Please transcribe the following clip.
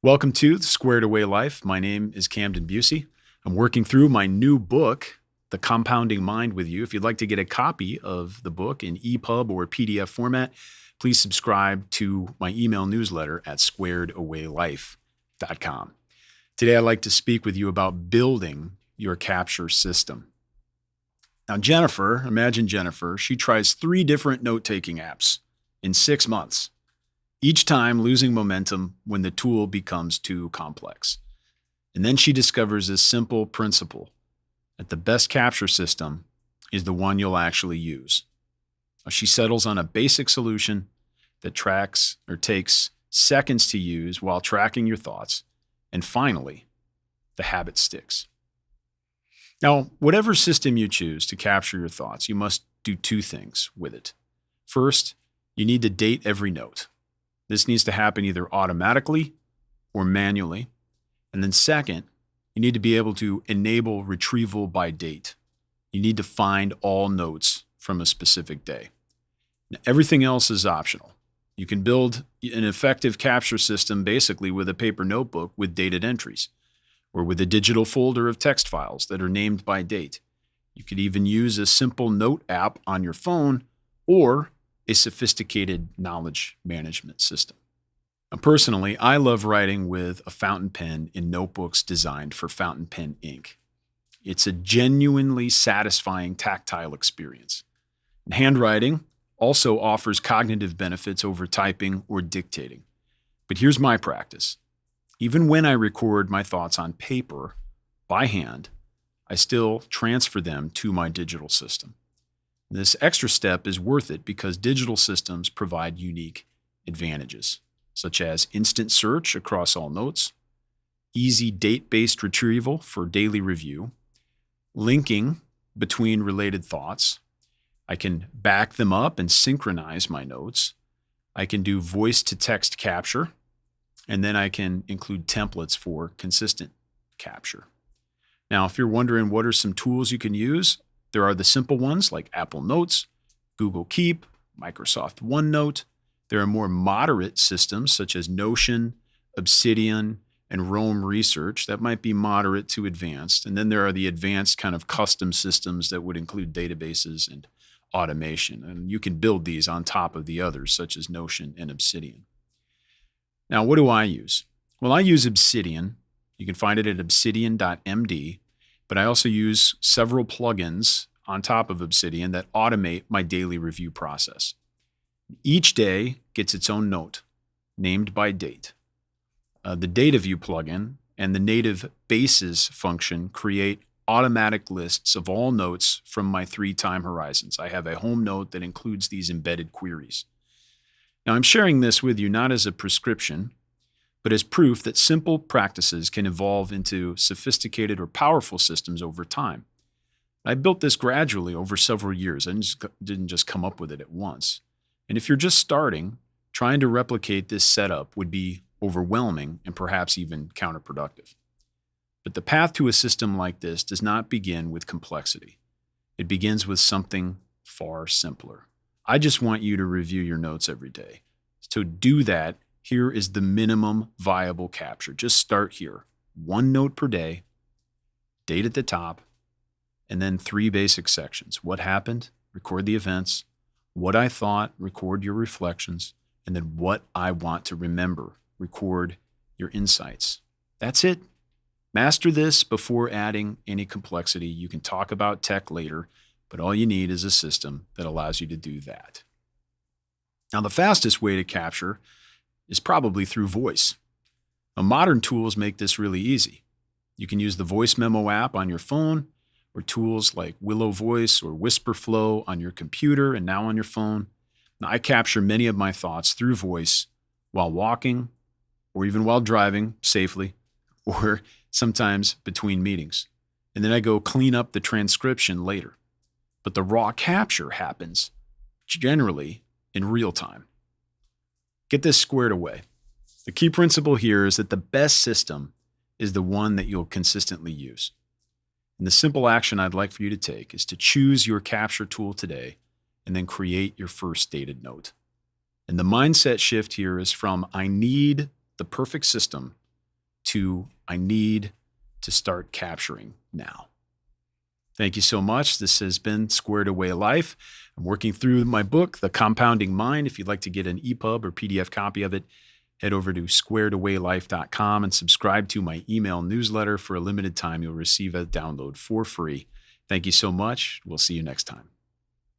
Welcome to the Squared Away Life. My name is Camden Busey. I'm working through my new book, The Compounding Mind, with you. If you'd like to get a copy of the book in EPUB or PDF format, please subscribe to my email newsletter at squaredawaylife.com. Today, I'd like to speak with you about building your capture system. Now, Jennifer, imagine Jennifer, she tries 3 different note-taking apps in 6 months, each time losing momentum when the tool becomes too complex. And then she discovers this simple principle that the best capture system is the one you'll actually use. She settles on a basic solution that tracks or takes seconds to use while tracking your thoughts. And finally, the habit sticks. Now, whatever system you choose to capture your thoughts, you must do 2 things with it. First, you need to date every note. This needs to happen either automatically or manually. And then second, you need to be able to enable retrieval by date. You need to find all notes from a specific day. Now, everything else is optional. You can build an effective capture system basically with a paper notebook with dated entries, or with a digital folder of text files that are named by date. You could even use a simple note app on your phone or a sophisticated knowledge management system. Now, personally, I love writing with a fountain pen in notebooks designed for fountain pen ink. It's a genuinely satisfying tactile experience. And handwriting also offers cognitive benefits over typing or dictating. But here's my practice. Even when I record my thoughts on paper by hand, I still transfer them to my digital system. This extra step is worth it because digital systems provide unique advantages, such as instant search across all notes, easy date-based retrieval for daily review, linking between related thoughts. I can back them up and synchronize my notes. I can do voice-to-text capture, and then I can include templates for consistent capture. Now, if you're wondering what are some tools you can use, there are the simple ones like Apple Notes, Google Keep, Microsoft OneNote. There are more moderate systems such as Notion, Obsidian, and Roam Research that might be moderate to advanced. And then there are the advanced kind of custom systems that would include databases and automation. And you can build these on top of the others such as Notion and Obsidian. Now, what do I use? Well, I use Obsidian. You can find it at obsidian.md. But I also use several plugins on top of Obsidian that automate my daily review process. Each day gets its own note, named by date. The Data View plugin and the native bases function create automatic lists of all notes from my 3 time horizons. I have a home note that includes these embedded queries. Now, I'm sharing this with you not as a prescription, but as proof that simple practices can evolve into sophisticated or powerful systems over time. I built this gradually over several years. I didn't just come up with it at once. And if you're just starting, trying to replicate this setup would be overwhelming and perhaps even counterproductive. But the path to a system like this does not begin with complexity. It begins with something far simpler. I just want you to review your notes every day. To do that, here is the minimum viable capture. Just start here. 1 note per day, date at the top, and then 3 basic sections. What happened? Record the events. What I thought? Record your reflections. And then what I want to remember. Record your insights. That's it. Master this before adding any complexity. You can talk about tech later, but all you need is a system that allows you to do that. Now, the fastest way to capture is probably through voice. Now, modern tools make this really easy. You can use the voice memo app on your phone, or tools like Willow Voice or Whisperflow on your computer and now on your phone. Now, I capture many of my thoughts through voice while walking, or even while driving safely, or sometimes between meetings. And then I go clean up the transcription later. But the raw capture happens generally in real time. Get this squared away. The key principle here is that the best system is the one that you'll consistently use. And the simple action I'd like for you to take is to choose your capture tool today and then create your first dated note. And the mindset shift here is from I need the perfect system to I need to start capturing now. Thank you so much. This has been Squared Away Life. I'm working through my book, The Compounding Mind. If you'd like to get an EPUB or PDF copy of it, head over to squaredawaylife.com and subscribe to my email newsletter. For a limited time, you'll receive a download for free. Thank you so much. We'll see you next time.